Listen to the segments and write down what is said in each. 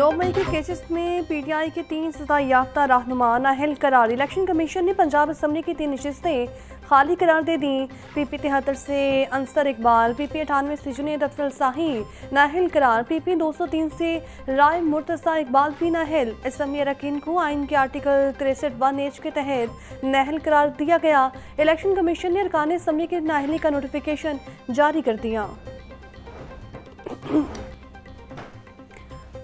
9 मई के केसेस में पीटीआई के 3 सजा याफ्ता रहनुमा नाअहल करार। इलेक्शन कमीशन ने पंजाब असम्बली की 3 नशिस्तें खाली करार दे दी। पीपी 73 से अंसर इकबाल, पीपी 98 से जुनेद अफजल शाही नाअहल करार। पीपी 203 से राय मुर्तजा इकबाल भी नाअहल। असम्बली अरकान को आइन के आर्टिकल 63(1)H के तहत नाअहल करार दिया गया। इलेक्शन कमीशन ने अरकान असम्बली के नाअहली का नोटिफिकेशन जारी कर दिया।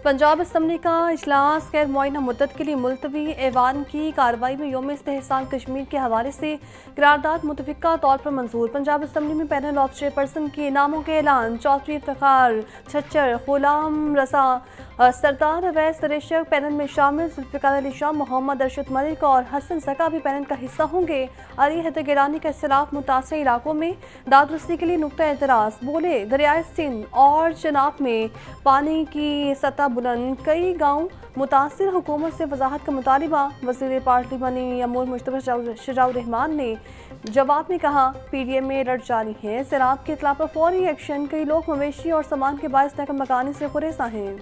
पंजाब असम्बली का इजलास गैर मुअय्यना मुद्दत के लिए मुलतवी। ऐवान की कार्रवाई में यौम इस्तेहसाल कश्मीर के हवाले से करारदाद मुतफ़िका तौर पर मंजूर। पंजाब असम्बली में पैनल ऑफ चेयरपर्सन के नामों के ऐलान। चौधरी इफ्तिखार छच्चर, गुलाम रजा, सरदार अवैस सरेशक पैनल में शामिल। जुल्फ़िकार अली शाह, मोहम्मद अरशद मलिक और हसन सका भी पैनल का हिस्सा होंगे। अली हैदर गिलानी का इख्तिलाफ मुतासर इलाकों में दादरसी के लिए नुक्ता एतराज़। बोले दरियाए सिंध और चनाब में पानी की सतह बुलंद, कई गाँव मुतासिर, हुकूमत से वजाहत का मुतालिबा। वज़ीर पार्लिमानी अमूर मुश्तबा शजाउर रहमान ने जवाब में कहा पीडीएम में अलर्ट जारी है, सैलाब के इतला पर फौरी एक्शन। कई लोग मवेशी और सामान के बायस नकल मकानी से गुरेज़ा हैं।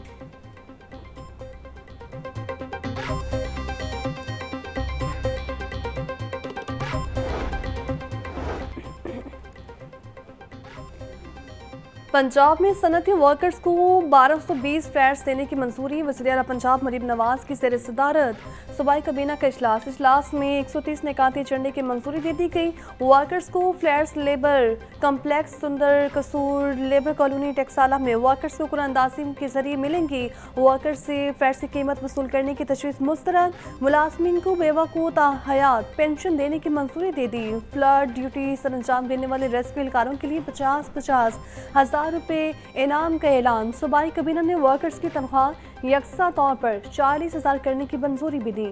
पंजाब में सनती वर्कर्स को 1220 फ्लैट्स देने की मंजूरी। वज़ीर आला पंजाब मरीम नवाज की ज़ेर सदारत सूबाई काबीना का इजलास में 130 निकाती एजेंडे की मंजूरी दे दी गई। वर्कर्स को फ्लैट्स लेबर कम्प्लेक्स सुंदर कसूर लेबर कॉलोनी टेक्साला में वर्कर्स को कुरानंदाजी के जरिए मिलेंगी। वर्कर्स से फ्लैट्स की कीमत वसूल करने की तजवीज़ मुस्तरद। मुलाजमीन को बेवा को ताहयात पेंशन देने की मंजूरी दे दी। फ्लड ड्यूटी सर अंजाम देने वाले रेस्क्यू एहलकारों के लिए 50,000 रुपये इनाम का ऐलान। सूबाई काबीना ने वर्कर्स की तनख्वाह यकसा तौर पर 40,000 करने की मंजूरी भी दी।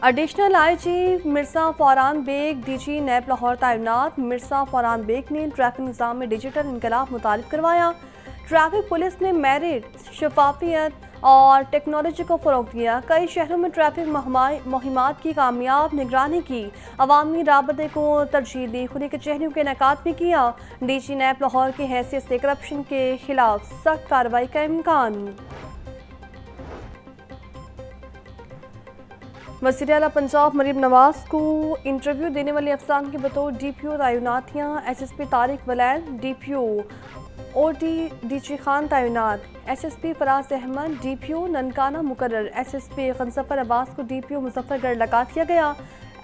Additional IG Mirza Farhan Baig, DG NAB Lahore तैनात। मिर्जा फरहान बेग ने ट्रैफिक निज़ाम में डिजिटल इनकलाब मुतारिफ करवाया। ट्रैफिक पुलिस ने मेरिट, शफाफियत और टेक्नोलॉजी को फ़रोग़ दिया। कई शहरों में ट्रैफिक मुहिमात की कामयाब निगरानी की। अवामी राबते को तरजीह दी। खुली कचहरियों के इनेकाद भी किया। डीजी नैब लाहौर की हैसियत से करप्शन के खिलाफ सख्त कार्रवाई का इम्कान। वज़ीर आला पंजाब मरीम नवाज को इंटरव्यू देने वाले अफसरान के बतौर DPO तैनातियाँ। SSP Tariq Waleed, DPO OD DG Khan तैनात। SSP फराज अहमद, DPO ननकाना मुकर्रर। SSP गंजफर अब्बास को DPO मुजफ्फरगढ़ लगा दिया गया।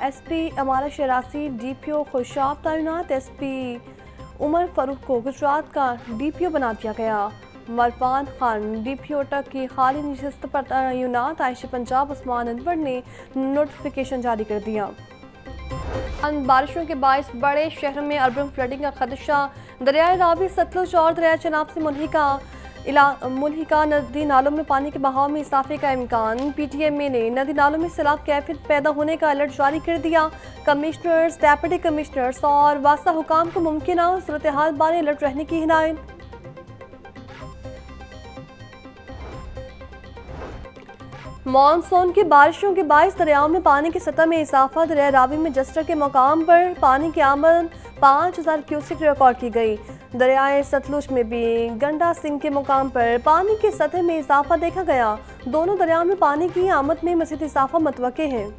SP अमारा शरासी, DPO खुशाब तैनात। SP उमर फारूक को गुजरात का DPO बना दिया गया। मरफान खान DPO तक की खाली नशिस्त पर तैनात। आयशा पंजाब उस्मान अनवर ने नोटिफिकेशन जारी कर दिया। बारिशों के बायस बड़े शहरों में अर्बन फ्लडिंग का खदशा। दरियाए रावी, सतलुज और दरिया चनाब से मुल्हिका नदी नालों में पानी के बहाव में इजाफे का इम्कान। PTM ने नदी नालों में सैलाब कैफियत पैदा होने का अलर्ट जारी कर दिया। कमिश्नर्स, डेप्यूटी कमिश्नर्स और वास्ता हुकाम को मुमकिन सूरत हाल बारे अलर्ट रहने की हिदायत। मानसून की बारिशों के बायस दरियाओं में पानी की सतह में इजाफा। दरिया रावी में जस्टर के मकाम पर पानी की आमद 5000 क्यूसेक रिकॉर्ड की गई। दरियाए सतलुज में भी गंडा सिंह के मुकाम पर पानी की सतह में इजाफा देखा गया। दोनों दरियाओं में पानी की आमद में मज़ीद इजाफा मुतवक्के है।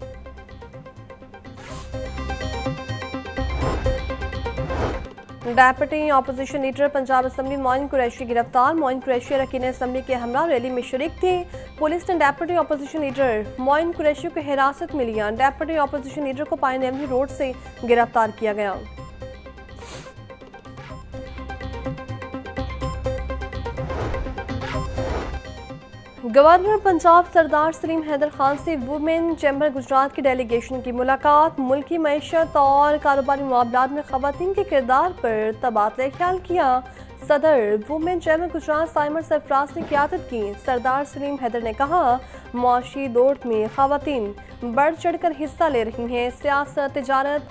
Deputy opposition leader Punjab assembly Moin Qureshi गिरफ्तार। मोइन कुरैशी अरकान असम्बली के हमरा रैली में शरीक थे। पुलिस ने deputy opposition leader Moin Qureshi को हिरासत में लिया। डेप्यूटी अपोजिशन लीडर को पाइन एवेन्यू रोड से गिरफ्तार किया गया। गवर्नर पंजाब सरदार सलीम हैदर खान से वुमेन चैम्बर गुजरात की डेलीगेशन की मुलाकात। मुल्की मईशत और कारोबारी मामलात में खवातीन के किरदार पर तबादला ख्याल किया। सदर वुमेन चैम्बर गुजरात साइमर सरफराज ने क़यादत की। सरदार सलीम हैदर ने कहा मुआशी दौर में खवातीन बढ़ चढ़ कर हिस्सा ले रही हैं। सियासत, तिजारत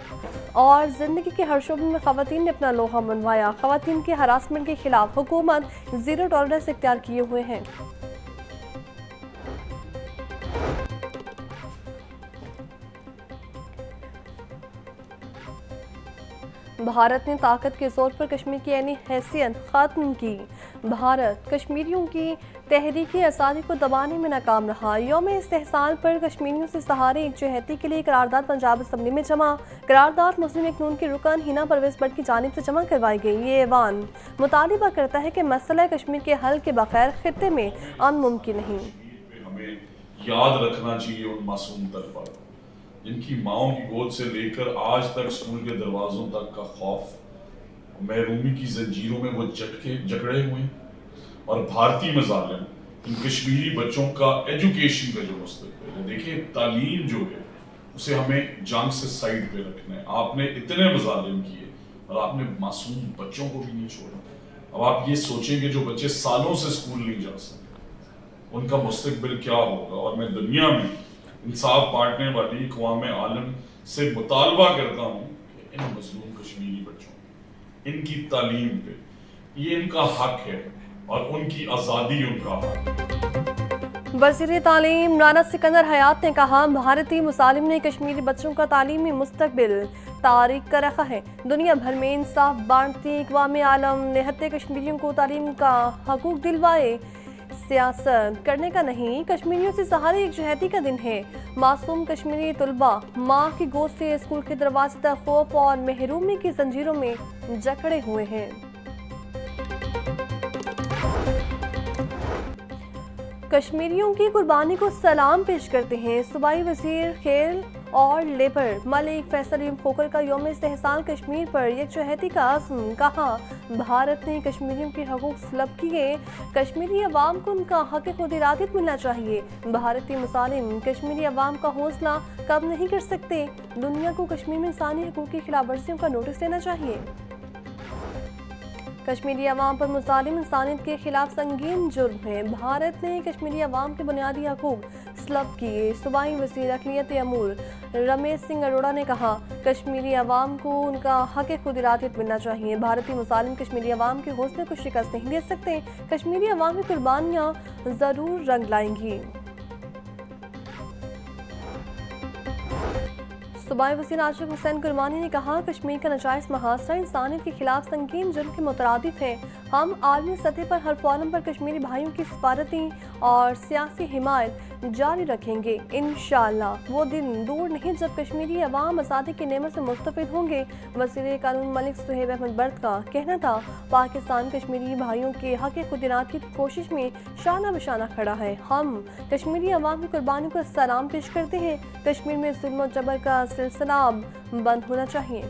और ज़िंदगी के हर शोबे में खवातीन ने अपना लोहा मनवाया। खवातीन के हरासमेंट के खिलाफ हुकूमत ज़ीरो टॉलरेंस इख्तियार किए हुए हैं। भारत ने ताकत के जोर पर कश्मीर की यानी हैसियत खत्म की। भारत कश्मीरियों की तहरीकी आज़ादी को दबाने में नाकाम रहा। यौम इस्तेहसाल पर कश्मीरियों से सहारे एकजुहती के लिए करारदाद पंजाब असम्बली में जमा। करारदाद मुस्लिम लीग नून की रुकन हिना परवेज भट्ट की जानिब से जमा करवाई गई। ये ऐवान मुतालिबा करता है कि मसला कश्मीर के हल के बगैर खित्ते में अमन मुमकिन नहीं। हमें याद रखना चाहिए उन मासूम तलबा को जिनकी माओं की गोद से लेकर आज तक स्कूल के दरवाजों तक का खौफ, महरूमी की जंजीरों में वो जकड़े हुए और भारतीय मजालिम इन कश्मीरी बच्चों का एजुकेशन का जो मुस्तकबिल है। देखिए, तालीम जो है उसे हमें जंग से साइड पे रखना है। आपने इतने मजालिम किए और आपने मासूम बच्चों को भी नहीं छोड़ा। अब आप ये सोचें कि जो बच्चे सालों से स्कूल नहीं जा सकते उनका मुस्तकबिल क्या होगा। और मैं दुनिया में इंसाफ बांटने वाली अक़वाम आलम से मुतालबा करता हूँ कि इन मजलूम कश्मीरी बच्चों, इनकी तालीम पे ये इनका हक है और उनकी आज़ादी उनका हक। वज़ीर तालीम राना सिकंदर हयात ने कहा, भारतीय मुसालिम ने कश्मीरी बच्चों का तालीमी मुस्तकबिल तारीख कर रखा है। दुनिया भर में इंसाफ बांटती अक़वाम आलम निहत्ते कश्मीरियों को तालीम का हकूक दिलवाए। सियासत करने का नहीं, कश्मीरियों से सहारे एकजुहती का दिन है। मासूम कश्मीरी तुलबा माँ की गोद से स्कूल के दरवाजे तक खौफ और महरूमी की जंजीरों में जकड़े हुए हैं। कश्मीरियों की कुर्बानी को सलाम पेश करते हैं सूबाई वजीर खेल और लेबर मलिक फैसल खोकर का यौम इस्तेहसाल कश्मीर पर यकजहती का आज़म। कहा, भारत ने कश्मीरियों के हकूक़ तलब किए, कश्मीरी अवाम को उनका हक खुद इरादत मिलना चाहिए। भारतीय मुसालिम कश्मीरी अवाम का हौसला कम नहीं कर सकते। दुनिया को कश्मीर में इंसानी हकूक़ की खिलाफ वर्जियों का नोटिस देना चाहिए। कश्मीरी अवाम पर मुसालिम इंसानियत के खिलाफ संगीन जुर्म है। भारत ने कश्मीरी अवाम के बुनियादी हकूक़ तलब किए। सूबाई वज़ीर अक़लियत अमूर रमेश सिंह अरोड़ा ने कहा, कश्मीरी अवाम को उनका हक खुद इरादत मिलना चाहिए। भारतीय मुसालिम कश्मीरी अवाम के हौसले को शिकस्त नहीं दे सकते। कश्मीरी अवाम की कुर्बानियाँ ज़रूर रंग लाएंगी। सूबाई वज़ीर आशिक हुसैन कुरबानी ने कहा, कश्मीर का नाजायज़ मुहासरा इंसानियत के खिलाफ संगीन जुर्म के मुतरादिफ है। हम आलमी सतह पर हर फोरम पर कश्मीरी भाइयों की सफारती और सियासी हिमायत जारी रखेंगे। इंशाअल्लाह वो दिन दूर नहीं जब कश्मीरी अवाम आज़ादी की नेमत से मुस्तफ़िद होंगे। वज़ीर कानून मलिक सुहेब अहमद बर्द का कहना था, पाकिस्तान कश्मीरी भाइयों के हक खुद इरादत की कोशिश में शाना बशाना खड़ा है। हम कश्मीरी अवाम की कुर्बानी को सलाम पेश करते हैं। कश्मीर में जुल्म और जबर का सिलसिला बंद होना चाहिए।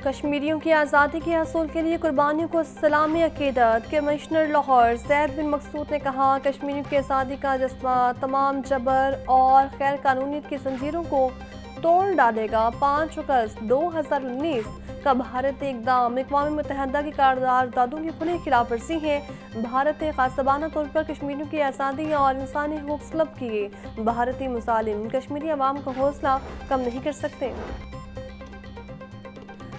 कश्मीरियों की आज़ादी के हसूल के लिए कुर्बानियों को सलामी अकीदत। कमिश्नर लाहौर ज़ैद बिन मकसूद ने कहा, कश्मीरियों की आज़ादी का जज्बा तमाम जबर और गैर कानूनियत की जंजीरों को तोड़ डालेगा। 5 अगस्त 2019 का भारत इक़दाम अक़वाम मुत्तहिदा की करारदादों की खुली खिलाफ वर्जी है। भारत ने ग़ासिबाना तौर पर कश्मीरियों की आज़ादी और इंसानी हकूक़ तलब किए। भारतीय मुसालिम कश्मीरी अवाम का हौसला कम नहीं कर सकते।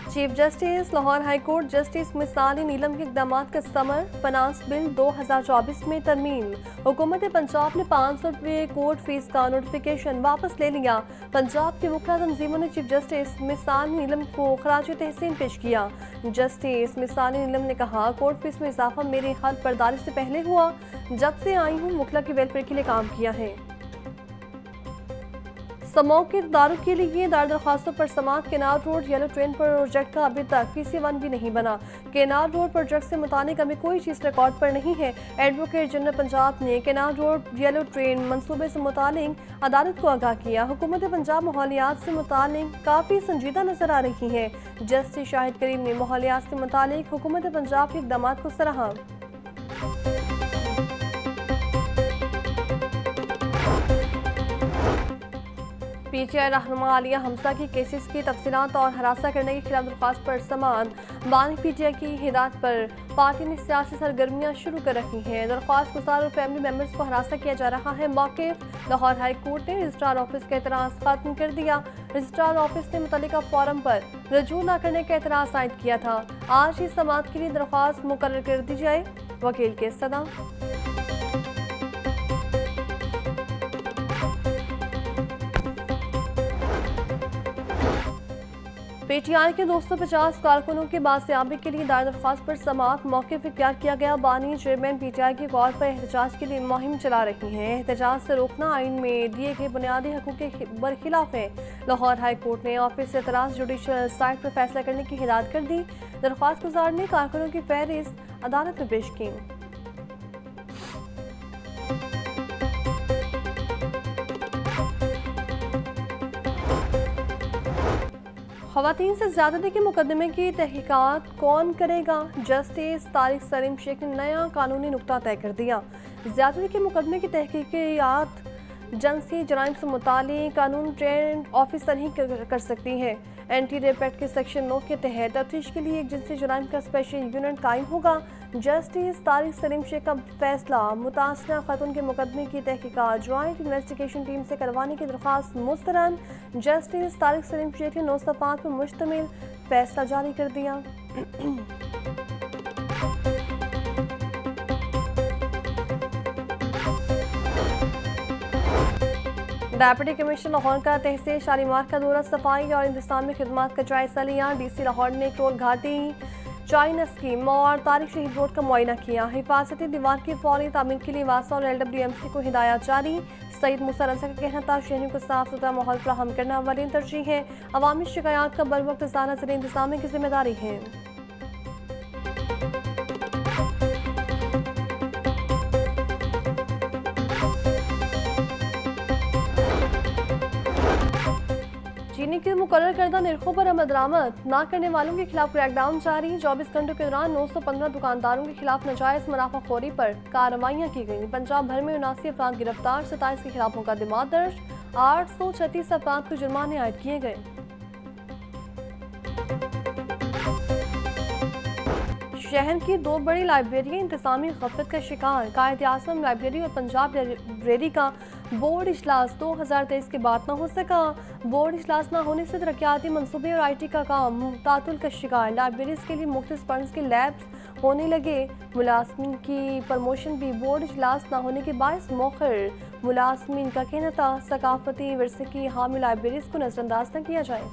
Chief justice Lahore high court justice मिसाली नीलम के इक़दाम का समर फाइनेंस बिल 2024 में तरमीम। हुकूमत पंजाब ने 500 रुपये कोर्ट फीस का नोटिफिकेशन वापस ले लिया। पंजाब की वकला तंजीमों ने चीफ जस्टिस मिसाली नीलम को खराज तहसीन पेश किया। जस्टिस मिसाली नीलम ने कहा, कोर्ट फीस में इजाफा मेरे हल बर्दारी से पहले हुआ। जब से आई हूँ वकला के वेलफेयर के लिए काम किया है। समाओं के इक़दारों के लिए दायर दरख्वास्तों पर समात। Canal road yellow train project का अभी तक PC1 भी नहीं बना। केनाल रोड प्रोजेक्ट से मुतालिक अभी कोई चीज़ रिकॉर्ड पर नहीं है। एडवोकेट जनरल पंजाब ने केनाल रोड येलो ट्रेन मंसूबे से मुतालिक अदालत को आगाह किया। हुकूमत पंजाब माहौलियात से मुतालिक काफ़ी संजीदा नजर आ रही है। जस्टिस शाहिद करीम ने माहौलियात से मुतालिक हुकूमत पंजाब के इक़दामात को सराहा। PTI रहनुमा आलिया हमजा की केसेस की तफसीलात और हरासा करने के खिलाफ दरख्वास्त पर समात। बानी PTI की हिदायत पर पार्टी ने सियासी सरगर्मियां शुरू कर रखी हैं। दरख्वास्त गुजार और फैमिली मेम्बर्स को हरासा किया जा रहा है। मौक़िफ़ लाहौर हाई कोर्ट ने रजिस्ट्रार ऑफिस का एतराज़ खत्म कर दिया। रजिस्ट्रार ऑफिस ने मुतल्लिका फॉरम पर रजू न करने का एतराज़ आयद किया था। आज ही समात के लिए दरख्वास्त मुकर्रर कर दी जाए। वकील के सदा। पीटीआई के 250 कारकुनों की बासियाबी के लिए दायर दरख्वास्त पर समाअत मौक़िफ़ इख्तियार किया गया। बानी चेयरमैन पीटीआई की कॉल पर एहतजाज के लिए मुहिम चला रही हैं। एहतजाज से रोकना आइन में दिए गए बुनियादी हकूक़ के बरखिलाफ है। लाहौर हाई कोर्ट ने ऑफिस से एतराज़ जुडिशल साइट पर फैसला करने की हिदायत कर दी। दरख्वास्त गुजार ने कारकुनों की फहरिस्त अदालत में पेश की। ख़वातीन से ज़्यादती के मुकदमे की तहकीकात कौन करेगा? जस्टिस तारिक सलीम शेख ने नया कानूनी नुक्ता तय कर दिया। ज़्यादती के मुकदमे की तहकीकात जिनसी जराइम से मुताल्लिक़ कानून ट्रेंड ऑफिसर ही कर सकती है। एंटी रेप एक्ट के सेक्शन 9 के तहत तफ्तीश के लिए एक जिनसी जराइम का स्पेशल यूनिट कायम होगा। जस्टिस तारिक सलीम शेख का फैसला मुतासरा खातून के मुकदमे की तहकीकात जॉइंट इन्वेस्टिगेशन टीम से करवाने की दरख्वास्त मुस्तरद। जस्टिस तारिक सलीम शेख ने 9 सफ़ात पर मुश्तमिल फैसला जारी कर दिया। डेप्यूटी कमिश्नर लाहौर का तहसील शालीमार का दौरा, सफाई और इंतजामी खिदमात का जायजा लिया। डीसी लाहौर ने क्रोल घाटी चाइना स्कीम और तारिक शहीद रोड का मुआयना किया। हिफाजती दीवार की फौरी तामीर के लिए वासा और LWMC को हिदायत जारी। सईद मूसा रजा का कहना था शहरियों को साफ सुथरा माहौल फराहम करना अवलीन तरजीह है। अवामी शिकायत का बर वक्त इज़ाला ज़िले इंतजामी की जिम्मेदारी है। चीनी के मुकर्रर करदा निर्खों पर अमल दरामद न करने वालों के खिलाफ क्रैकडाउन जारी। 24 घंटों के दौरान 915 दुकानदारों के खिलाफ नाजायज मुनाफाखोरी पर कार्रवाइयाँ की गई। पंजाब भर में 79 अफराद गिरफ्तार, 27 के खिलाफ मुकदमा दर्ज, 836 अफराद को जुर्माने आयद किए गए। शहर की 2 बड़ी लाइब्रेरियाँ इंतजामी गफलत का शिकार। कायद-ए-आज़म लाइब्रेरी और पंजाब लाइब्रेरी का बोर्ड इजलास 2023 के बाद न हो सका। बोर्ड इजलास न होने से तरक्याती मनसूबे और IT का काम तातुल का शिकार। लाइब्रेरीज के लिए मुख्तलिफ फंड्स के लैब्स होने लगे। मुलाजमीन की प्रमोशन भी बोर्ड इजलास न होने के बायस मौखर। मुलाजमीन का कहना था सकाफती विरसे की हामी लाइब्रेरीज को नज़रअंदाज न किया जाए।